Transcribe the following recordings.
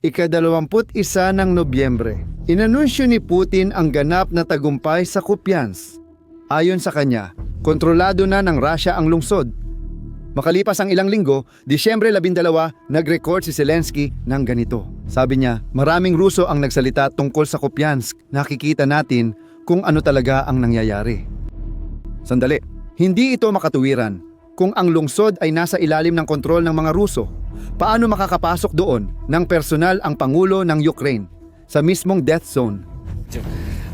Ika-21 ng Nobyembre, inanunsyo ni Putin ang ganap na tagumpay sa Kupiansk. Ayon sa kanya, kontrolado na ng Russia ang lungsod. Makalipas ang ilang linggo, Disyembre 12, nag-record si Zelensky ng ganito. Sabi niya, maraming Ruso ang nagsalita tungkol sa Kupiansk. Nakikita natin kung ano talaga ang nangyayari. Sandali, hindi ito makatuwiran. Kung ang lungsod ay nasa ilalim ng kontrol ng mga Ruso, paano makakapasok doon ng personal ang Pangulo ng Ukraine sa mismong death zone?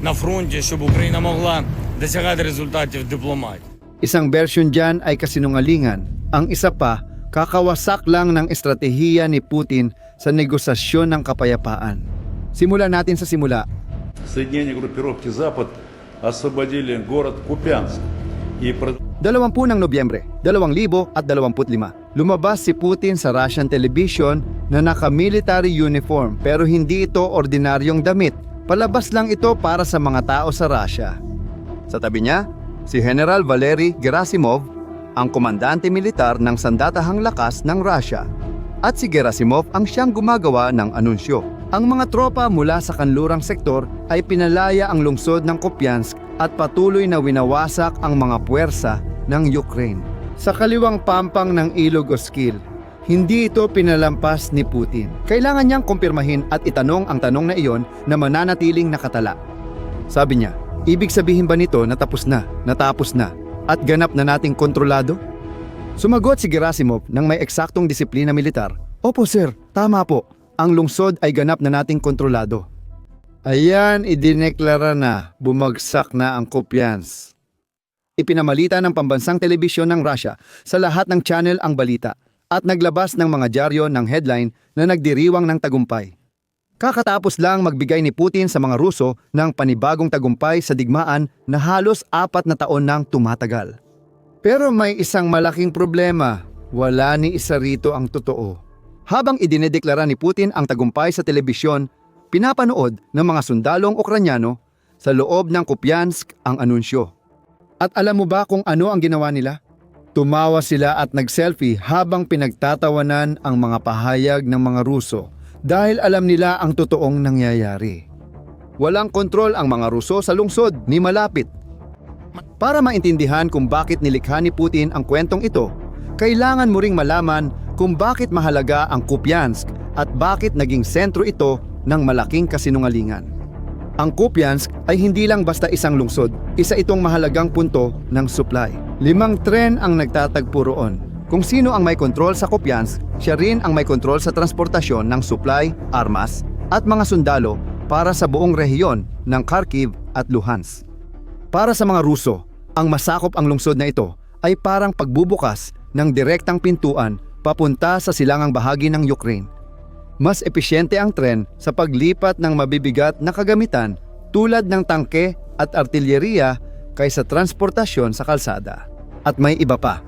На фронті, щоб Україна могла досягати результатів дипломатії. Isang version dyan ay kasinungalingan. Ang isa pa, kakawasak lang ng estratehiya ni Putin sa negosasyon ng kapayapaan. Simulan natin sa simula. Соединения группировки «Запад» освободили город Купянск. 20 ng Nobyembre, 2025, lumabas si Putin sa Russian television na naka-military uniform pero hindi ito ordinaryong damit. Palabas lang ito para sa mga tao sa Russia. Sa tabi niya, si General Valery Gerasimov, ang komandante militar ng sandatahang lakas ng Russia. At si Gerasimov ang siyang gumagawa ng anunsyo. Ang mga tropa mula sa kanlurang sektor ay pinalaya ang lungsod ng Kupiansk at patuloy na winawasak ang mga puwersa ng Ukraine. Sa kaliwang pampang ng Ilog Oskil, hindi ito pinalampas ni Putin. Kailangan niyang kumpirmahin at itanong ang tanong na iyon na mananatiling nakatala. Sabi niya, ibig sabihin ba nito na tapos na, natapos na, at ganap na nating kontrolado? Sumagot si Gerasimov ng may eksaktong disiplina militar. Opo sir, tama po. Ang lungsod ay ganap na nating kontrolado. Ayan, idineklara na, bumagsak na ang Kupiansk. Ipinamalita ng pambansang telebisyon ng Russia sa lahat ng channel ang balita at naglabas ng mga dyaryo ng headline na nagdiriwang ng tagumpay. Kakatapos lang magbigay ni Putin sa mga Ruso ng panibagong tagumpay sa digmaan na halos 4 na taon nang tumatagal. Pero may isang malaking problema, wala ni isa rito ang totoo. Habang idinedeklara ni Putin ang tagumpay sa telebisyon, pinapanood ng mga sundalong Ukranyano sa loob ng Kupiansk ang anunsyo. At alam mo ba kung ano ang ginawa nila? Tumawa sila at nag-selfie habang pinagtatawanan ang mga pahayag ng mga Ruso dahil alam nila ang totoong nangyayari. Walang kontrol ang mga Ruso sa lungsod ni malapit. Para maintindihan kung bakit nilikha ni Putin ang kwentong ito, kailangan mo ring malaman kung bakit mahalaga ang Kupiansk at bakit naging sentro ito ng malaking kasinungalingan. Ang Kupiansk ay hindi lang basta isang lungsod, isa itong mahalagang punto ng supply. 5 tren ang nagtatagpo roon. Kung sino ang may kontrol sa Kupiansk, siya rin ang may kontrol sa transportasyon ng supply, armas at mga sundalo para sa buong rehiyon ng Kharkiv at Luhansk. Para sa mga Ruso, ang masakop ang lungsod na ito ay parang pagbubukas ng direktang pintuan papunta sa silangang bahagi ng Ukraine. Mas episyente ang tren sa paglipat ng mabibigat na kagamitan tulad ng tangke at artilyeriya kaysa transportasyon sa kalsada. At may iba pa.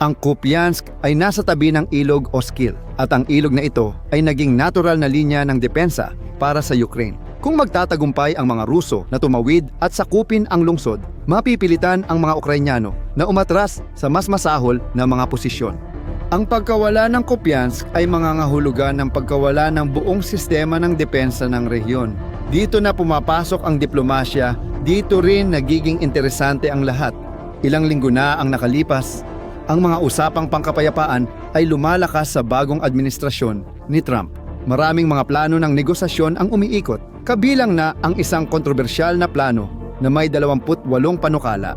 Ang Kupiansk ay nasa tabi ng Ilog Oskil at ang ilog na ito ay naging natural na linya ng depensa para sa Ukraine. Kung magtatagumpay ang mga Ruso na tumawid at sakupin ang lungsod, mapipilitan ang mga Ukrainyano na umatras sa mas masahol na mga posisyon. Ang pagkawala ng Kupiansk ay mangangahulugan ng pagkawala ng buong sistema ng depensa ng rehiyon. Dito na pumapasok ang diplomasya, dito rin nagiging interesante ang lahat. Ilang linggo na ang nakalipas, ang mga usapang pangkapayapaan ay lumalakas sa bagong administrasyon ni Trump. Maraming mga plano ng negosasyon ang umiikot, kabilang na ang isang kontrobersyal na plano na may 28 panukala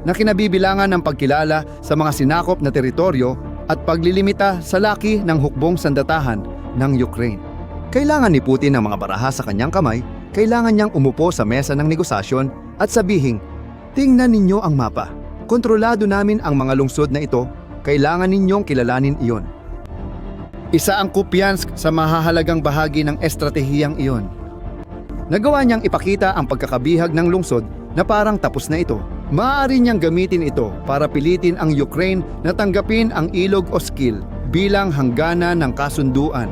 na kinabibilangan ng pagkilala sa mga sinakop na teritoryo at paglilimita sa laki ng hukbong sandatahan ng Ukraine. Kailangan ni Putin ng mga baraha sa kanyang kamay, kailangan niyang umupo sa mesa ng negosasyon at sabihing, tingnan ninyo ang mapa, kontrolado namin ang mga lungsod na ito, kailangan ninyong kilalanin iyon. Isa ang Kupiansk sa mahahalagang bahagi ng estratehiyang iyon. Nagawa niyang ipakita ang pagkakabihag ng lungsod na parang tapos na ito. Maaari niyang gamitin ito para pilitin ang Ukraine na tanggapin ang Ilog Oskil bilang hangganan ng kasunduan.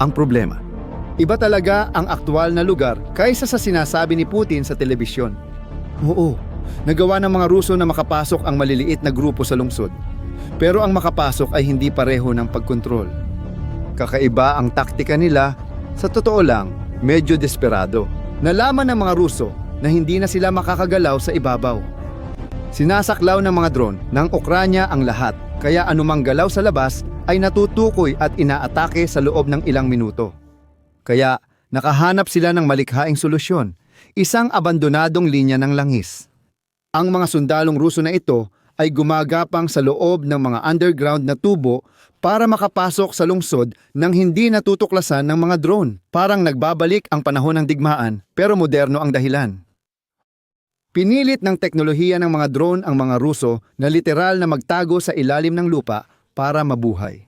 Ang problema, iba talaga ang aktwal na lugar kaysa sa sinasabi ni Putin sa telebisyon. Oo, nagawa ng mga Ruso na makapasok ang maliliit na grupo sa lungsod. Pero ang makapasok ay hindi pareho ng pagkontrol. Kakaiba ang taktika nila Sa totoo lang, medyo desperado. Nalaman ng mga Ruso na hindi na sila makakagalaw sa ibabaw. Sinasaklaw ng mga drone ng Ukranya ang lahat, kaya anumang galaw sa labas ay natutukoy at inaatake sa loob ng ilang minuto. Kaya nakahanap sila ng malikhaing solusyon, isang abandonadong linya ng langis. Ang mga sundalong Ruso na ito ay gumagapang sa loob ng mga underground na tubo para makapasok sa lungsod nang hindi natutuklasan ng mga drone. Parang nagbabalik ang panahon ng digmaan, pero moderno ang dahilan. Pinilit ng teknolohiya ng mga drone ang mga Ruso na literal na magtago sa ilalim ng lupa para mabuhay.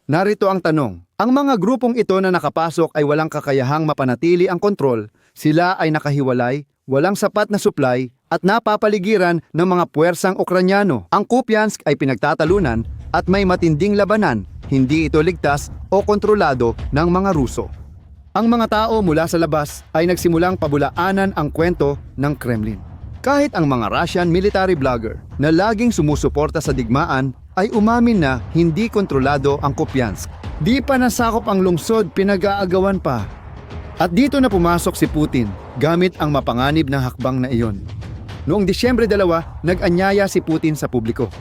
Narito ang tanong, ang mga grupong ito na nakapasok ay walang kakayahang mapanatili ang kontrol, sila ay nakahiwalay, walang sapat na supply at napapaligiran ng mga puwersang Ukranyano. Ang Kupiansk ay pinagtatalunan at may matinding labanan, hindi ito ligtas o kontrolado ng mga Ruso. Ang mga tao mula sa labas ay nagsimulang pabulaanan ang kwento ng Kremlin. Kahit ang mga Russian military blogger na laging sumusuporta sa digmaan ay umamin na hindi kontrolado ang Kupiansk. Di pa nasakop ang lungsod, pinag-aagawan pa. At dito na pumasok si Putin gamit ang mapanganib na hakbang na iyon. Noong Disyembre 2, nag-anyaya si Putin sa publiko.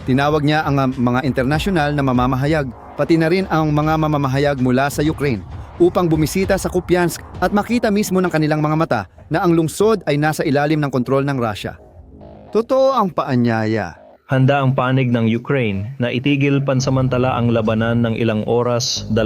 Tinawag niya ang mga internasyonal na mamamahayag, pati na rin ang mga mamamahayag mula sa Ukraine, upang bumisita sa Kupiansk at makita mismo ng kanilang mga mata na ang lungsod ay nasa ilalim ng kontrol ng Russia. Totoo ang paanyaya. Handa ang panig ng Ukraine na itigil pansamantala ang labanan ng ilang oras, 2,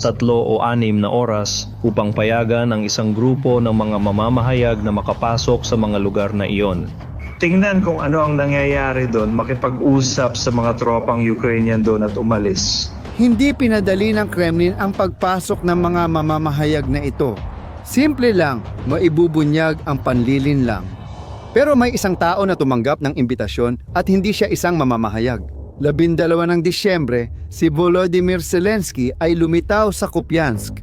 3 o 6 na oras upang payagan ang isang grupo ng mga mamamahayag na makapasok sa mga lugar na iyon. Tingnan kung ano ang nangyayari doon, makipag-usap sa mga tropang Ukrainian doon at umalis. Hindi pinadali ng Kremlin ang pagpasok ng mga mamamahayag na ito. Simple lang, maibubunyag ang panlilinlang. Pero may isang tao na tumanggap ng imbitasyon at hindi siya isang mamamahayag. 12 ng Disyembre, si Volodymyr Zelensky ay lumitaw sa Kupiansk.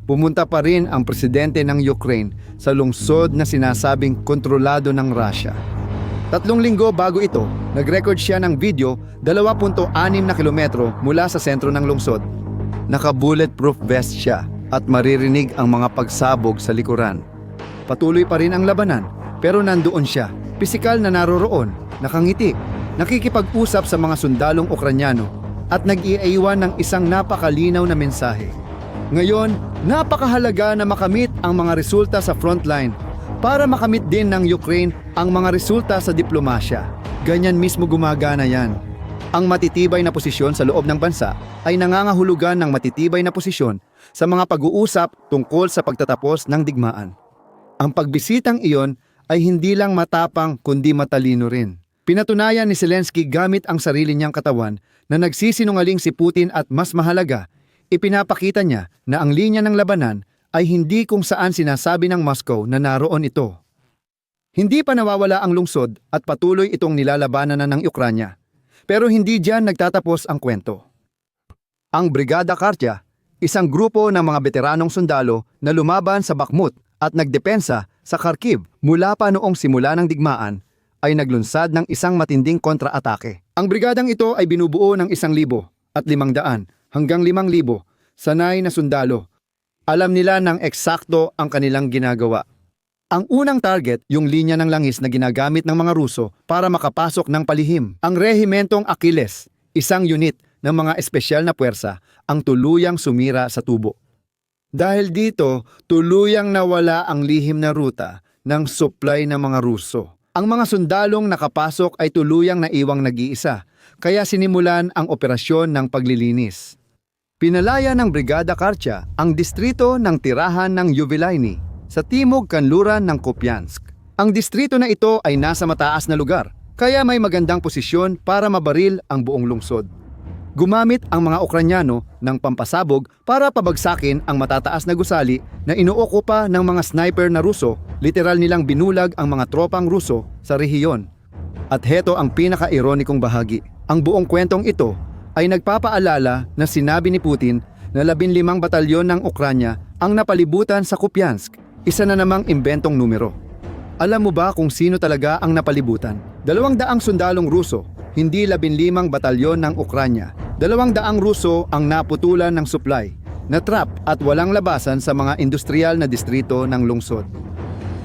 Pumunta pa rin ang presidente ng Ukraine sa lungsod na sinasabing kontrolado ng Russia. 3 linggo bago ito, nag-record siya ng video 2.6 na kilometro mula sa sentro ng lungsod. Naka-bulletproof vest siya at maririnig ang mga pagsabog sa likuran. Patuloy pa rin ang labanan, pero nandoon siya, pisikal na naroroon, nakangiti, nakikipag-usap sa mga sundalong Ukranyano at nag-iiwan ng isang napakalinaw na mensahe. Ngayon, napakahalaga na makamit ang mga resulta sa frontline para makamit din ng Ukraine ang mga resulta sa diplomasya. Ganyan mismo gumagana yan. Ang matitibay na posisyon sa loob ng bansa ay nangangahulugan ng matitibay na posisyon sa mga pag-uusap tungkol sa pagtatapos ng digmaan. Ang pagbisitang iyon ay hindi lang matapang kundi matalino rin. Pinatunayan ni Zelensky gamit ang sarili niyang katawan na nagsisinungaling si Putin at mas mahalaga, ipinapakita niya na ang linya ng labanan ay hindi kung saan sinasabi ng Moscow na naroon ito. Hindi pa nawawala ang lungsod at patuloy itong nilalabanan na ng Ukranya. Pero hindi diyan nagtatapos ang kwento. Ang Brigada Kartya, isang grupo ng mga veteranong sundalo na lumaban sa Bakhmut at nagdepensa sa Kharkiv mula pa noong simula ng digmaan, ay naglunsad ng isang matinding kontra-atake. Ang brigadang ito ay binubuo ng 1,500 hanggang 5,000 sanay na sundalo. Alam nila ng eksakto ang kanilang ginagawa. Ang unang target, yung linya ng langis na ginagamit ng mga Ruso para makapasok ng palihim. Ang rehimentong Achilles, isang unit ng mga espesyal na puwersa, ang tuluyang sumira sa tubo. Dahil dito, tuluyang nawala ang lihim na ruta ng supply ng mga Ruso. Ang mga sundalong nakapasok ay tuluyang naiwang nag-iisa, kaya sinimulan ang operasyon ng paglilinis. Pinalaya ng Brigada Kartya ang distrito ng tirahan ng Yuvilaini sa timog kanluran ng Kupiansk. Ang distrito na ito ay nasa mataas na lugar, kaya may magandang posisyon para mabaril ang buong lungsod. Gumamit ang mga Ukranyano ng pampasabog para pabagsakin ang matataas na gusali na inuokupa ng mga sniper na Ruso, literal nilang binulag ang mga tropang Ruso sa rehiyon. At heto ang pinaka-ironikong bahagi. Ang buong kwentong ito ay nagpapaalala na sinabi ni Putin na 15 batalyon ng Ukranya ang napalibutan sa Kupiansk, isa na namang imbentong numero. Alam mo ba kung sino talaga ang napalibutan? 200 sundalong Ruso, hindi 15 batalyon ng Ukranya. 200 Ruso ang naputulan ng supply. natrap at walang labasan sa mga industrial na distrito ng lungsod.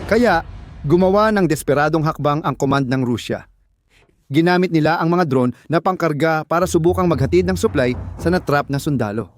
Kaya, gumawa ng desperadong hakbang ang command ng Rusya. Ginamit nila ang mga drone na pangkarga para subukang maghatid ng supply sa natrap na sundalo.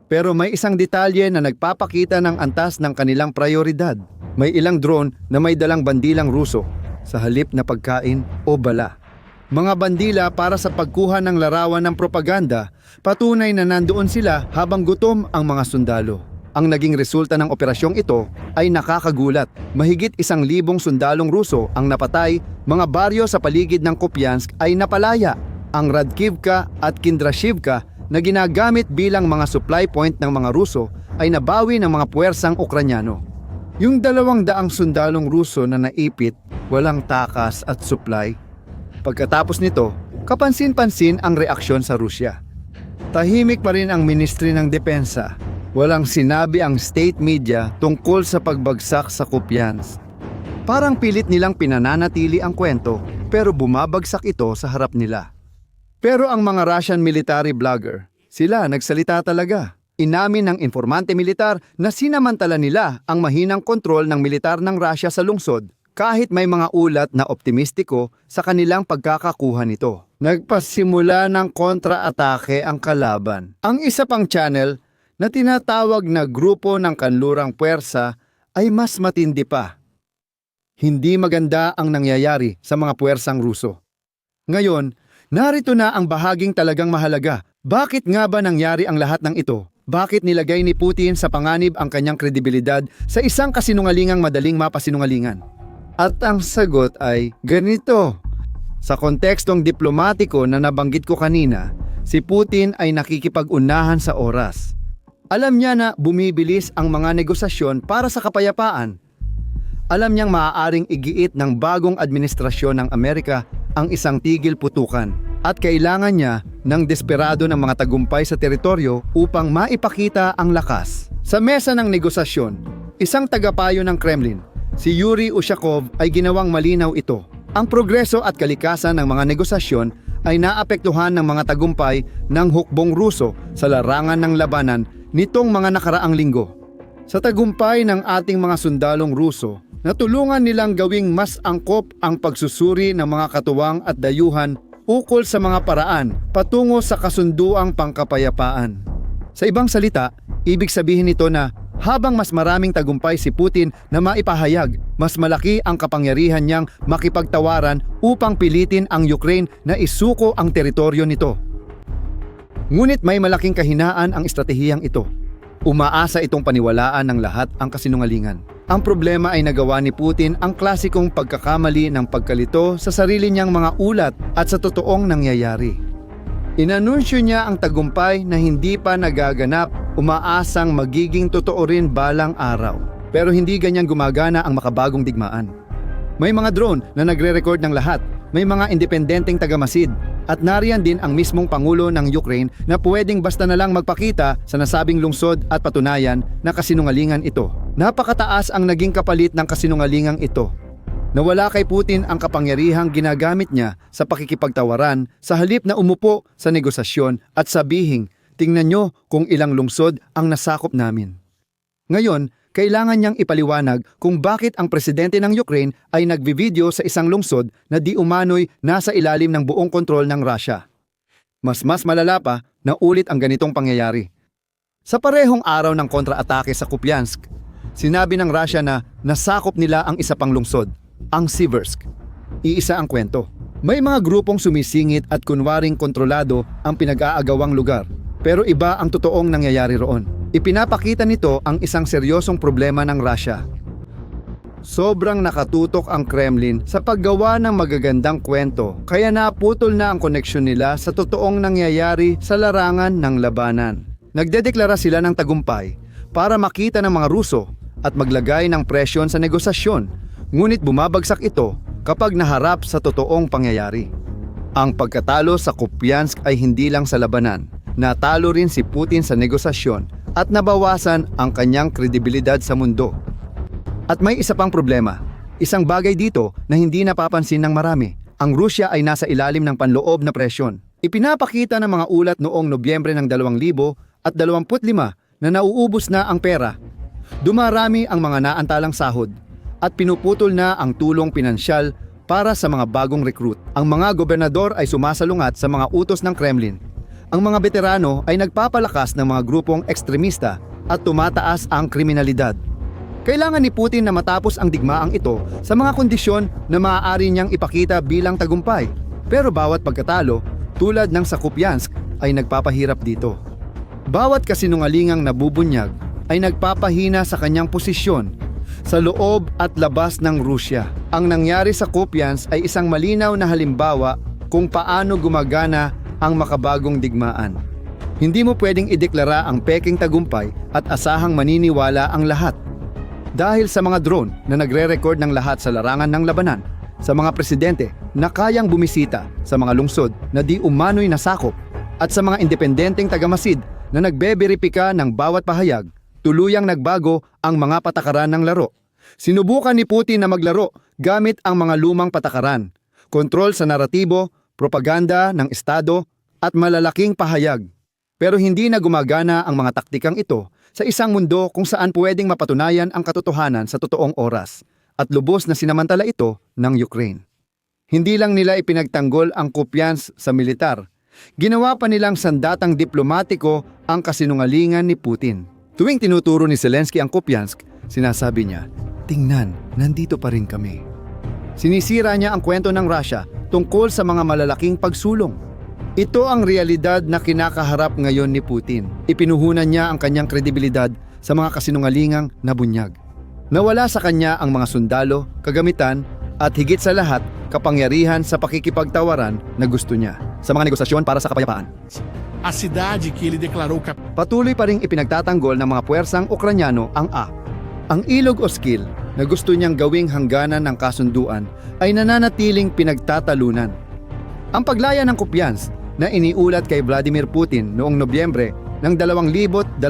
Pero may isang detalye na nagpapakita ng antas ng kanilang prioridad. May ilang drone na may dalang bandilang Ruso sa halip na pagkain o bala. Mga bandila para sa pagkuha ng larawan ng propaganda, patunay na nandoon sila habang gutom ang mga sundalo. Ang naging resulta ng operasyong ito ay nakakagulat. Mahigit 1,000 sundalong Ruso ang napatay, mga baryo sa paligid ng Kupiansk ay napalaya. Ang Radkivka at Kindrashivka na ginagamit bilang mga supply point ng mga Ruso ay nabawi ng mga puwersang Ukranyano. Yung 200 sundalong Ruso na naipit, walang takas at supply. Pagkatapos nito, kapansin-pansin ang reaksyon sa Rusya. Tahimik pa rin ang Ministry ng Depensa. Walang sinabi ang state media tungkol sa pagbagsak sa Kupiansk. Parang pilit nilang pinananatili ang kwento pero bumabagsak ito sa harap nila. Pero ang mga Russian military blogger, sila nagsalita talaga. Inamin ng informante militar na sinamantala nila ang mahinang kontrol ng militar ng Russia sa lungsod kahit may mga ulat na optimistiko sa kanilang pagkakakuha nito. Nagpasimula ng kontra-atake ang kalaban. Ang isa pang channel na tinatawag na grupo ng kanlurang puwersa ay mas matindi pa. Hindi maganda ang nangyayari sa mga puwersang Ruso. Ngayon, narito na ang bahaging talagang mahalaga. Bakit nga ba nangyari ang lahat ng ito? Bakit nilagay ni Putin sa panganib ang kanyang kredibilidad sa isang kasinungalingang madaling mapasinungalingan? At ang sagot ay ganito. Sa kontekstong diplomatiko na nabanggit ko kanina, si Putin ay nakikipag-unahan sa oras. Alam niya na bumibilis ang mga negosasyon para sa kapayapaan. Alam niyang maaaring igiit ng bagong administrasyon ng Amerika ang isang tigil putukan at kailangan niya ng desperado ng mga tagumpay sa teritoryo upang maipakita ang lakas. Sa mesa ng negosasyon, isang tagapayo ng Kremlin, si Yuri Ushakov ay ginawang malinaw ito. Ang progreso at kalikasan ng mga negosasyon ay naapektuhan ng mga tagumpay ng hukbong Ruso sa larangan ng labanan nitong mga nakaraang linggo. Sa tagumpay ng ating mga sundalong Ruso, natulungan nilang gawing mas angkop ang pagsusuri ng mga katuwang at dayuhan ukol sa mga paraan patungo sa kasunduang pangkapayapaan. Sa ibang salita, ibig sabihin nito na habang mas maraming tagumpay si Putin na maipahayag, mas malaki ang kapangyarihan niyang makipagtawaran upang pilitin ang Ukraine na isuko ang teritoryo nito. Ngunit may malaking kahinaan ang estratehiyang ito. Umaasa itong paniwalaan ng lahat ang kasinungalingan. Ang problema ay nagawa ni Putin ang klasikong pagkakamali ng pagkalito sa sarili niyang mga ulat at sa totoong nangyayari. Inanunsyo niya ang tagumpay na hindi pa nagaganap, umaasang magiging totoo rin balang araw. Pero hindi ganyan gumagana ang makabagong digmaan. May mga drone na nagre-record ng lahat, may mga independenteng tagamasid, at nariyan din ang mismong Pangulo ng Ukraine na pwedeng basta na lang magpakita sa nasabing lungsod at patunayan na kasinungalingan ito. Napakataas ang naging kapalit ng kasinungalingang ito. Nawala kay Putin ang kapangyarihang ginagamit niya sa pakikipagtawaran sa halip na umupo sa negosasyon at sabihing, tingnan nyo kung ilang lungsod ang nasakop namin. Ngayon, kailangan niyang ipaliwanag kung bakit ang presidente ng Ukraine ay nagbivideo sa isang lungsod na di umano'y nasa ilalim ng buong kontrol ng Russia. Mas malala pa na ulit ang ganitong pangyayari. Sa parehong araw ng kontra-atake sa Kupiansk, sinabi ng Russia na nasakop nila ang isa pang lungsod, ang Siversk. Iisa ang kwento. May mga grupong sumisingit at kunwaring kontrolado ang pinag-aagawang lugar, pero iba ang totoong nangyayari roon. Ipinapakita nito ang isang seryosong problema ng Russia. Sobrang nakatutok ang Kremlin sa paggawa ng magagandang kwento, kaya naputol na ang koneksyon nila sa totoong nangyayari sa larangan ng labanan. Nagdedeklara sila ng tagumpay para makita ng mga Ruso at maglagay ng presyon sa negosasyon, ngunit bumabagsak ito kapag naharap sa totoong pangyayari. Ang pagkatalo sa Kupiansk ay hindi lang sa labanan. Natalo rin si Putin sa negosasyon at nabawasan ang kanyang kredibilidad sa mundo. At may isa pang problema. Isang bagay dito na hindi napapansin ng marami. Ang Rusya ay nasa ilalim ng panloob na presyon. Ipinapakita ng mga ulat noong Nobyembre ng 2025 na nauubos na ang pera, dumarami ang mga naantalang sahod at pinuputol na ang tulong pinansyal para sa mga bagong recruit. Ang mga gobernador ay sumasalungat sa mga utos ng Kremlin. Ang mga veterano ay nagpapalakas ng mga grupong ekstremista at tumataas ang kriminalidad. Kailangan ni Putin na matapos ang digmaang ito sa mga kondisyon na maaari niyang ipakita bilang tagumpay. Pero bawat pagkatalo, tulad ng sa Kupiansk, ay nagpapahirap dito. Bawat kasinungalingang nabubunyag ay nagpapahina sa kanyang posisyon sa loob at labas ng Rusya. Ang nangyari sa Kupiansk ay isang malinaw na halimbawa kung paano gumagana ang makabagong digmaan. Hindi mo pwedeng ideklara ang peking tagumpay at asahang maniniwala ang lahat. Dahil sa mga drone na nagre-record ng lahat sa larangan ng labanan, sa mga presidente na kayang bumisita sa mga lungsod na di umano'y nasakop, at sa mga independenteng tagamasid na nagbeberipika ng bawat pahayag, tuluyang nagbago ang mga patakaran ng laro. Sinubukan ni Putin na maglaro gamit ang mga lumang patakaran, kontrol sa naratibo, propaganda ng estado at malalaking pahayag. Pero hindi na gumagana ang mga taktikang ito sa isang mundo kung saan pwedeng mapatunayan ang katotohanan sa totoong oras at lubos na sinamantala ito ng Ukraine. Hindi lang nila ipinagtanggol ang Kupiansk sa militar, ginawa pa nilang sandatang diplomatiko ang kasinungalingan ni Putin. Tuwing tinuturo ni Zelensky ang Kupiansk, sinasabi niya, "Tingnan, nandito pa rin kami." Sinisira niya ang kwento ng Russia tungkol sa mga malalaking pagsulong. Ito ang realidad na kinakaharap ngayon ni Putin. Ipinuhunan niya ang kanyang kredibilidad sa mga kasinungalingang nabunyag. Nawala sa kanya ang mga sundalo, kagamitan, at higit sa lahat, kapangyarihan sa pakikipagtawaran na gusto niya sa mga negosasyon para sa kapayapaan. A cidade que ele declarou Patuloy pa ring ipinagtatanggol ng mga puwersang Ukranyano ang Ang Ilog Oskil na gusto niyang gawing hangganan ng kasunduan ay nananatiling pinagtatalunan. Ang paglaya ng Kupiansk na iniulat kay Vladimir Putin noong Nobyembre ng 2025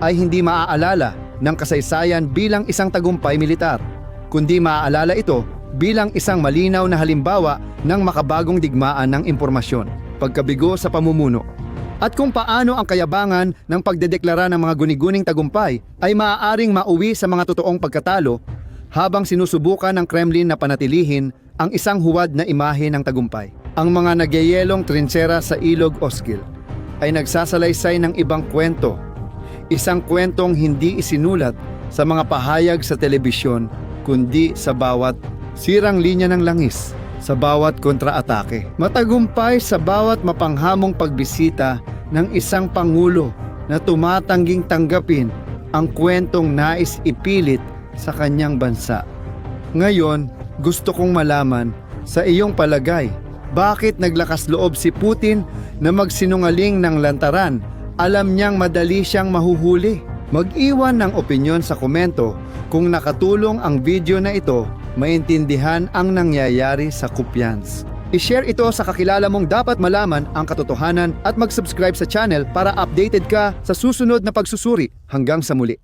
ay hindi maaalala ng kasaysayan bilang isang tagumpay militar, kundi maaalala ito bilang isang malinaw na halimbawa ng makabagong digmaan ng impormasyon, pagkabigo sa pamumuno, at kung paano ang kayabangan ng pagdedeklara ng mga guni-guning tagumpay ay maaaring mauwi sa mga totoong pagkatalo habang sinusubukan ng Kremlin na panatilihin ang isang huwad na imahe ng tagumpay. Ang mga nagyayelong trintsera sa Ilog Oskil ay nagsasalaysay ng ibang kwento. Isang kwentong hindi isinulat sa mga pahayag sa telebisyon, kundi sa bawat sirang linya ng langis, sa bawat kontra-atake. Matagumpay sa bawat mapanghamong pagbisita ng isang pangulo na tumatangging tanggapin ang kwentong nais ipilit sa kanyang bansa. Ngayon, gusto kong malaman sa iyong palagay, bakit naglakas loob si Putin na magsinungaling ng lantaran? Alam niyang madali siyang mahuhuli. Mag-iwan ng opinyon sa komento kung nakatulong ang video na ito maintindihan ang nangyayari sa Kupiansk. I-share ito sa kakilala mong dapat malaman ang katotohanan at mag-subscribe sa channel para updated ka sa susunod na pagsusuri. Hanggang sa muli.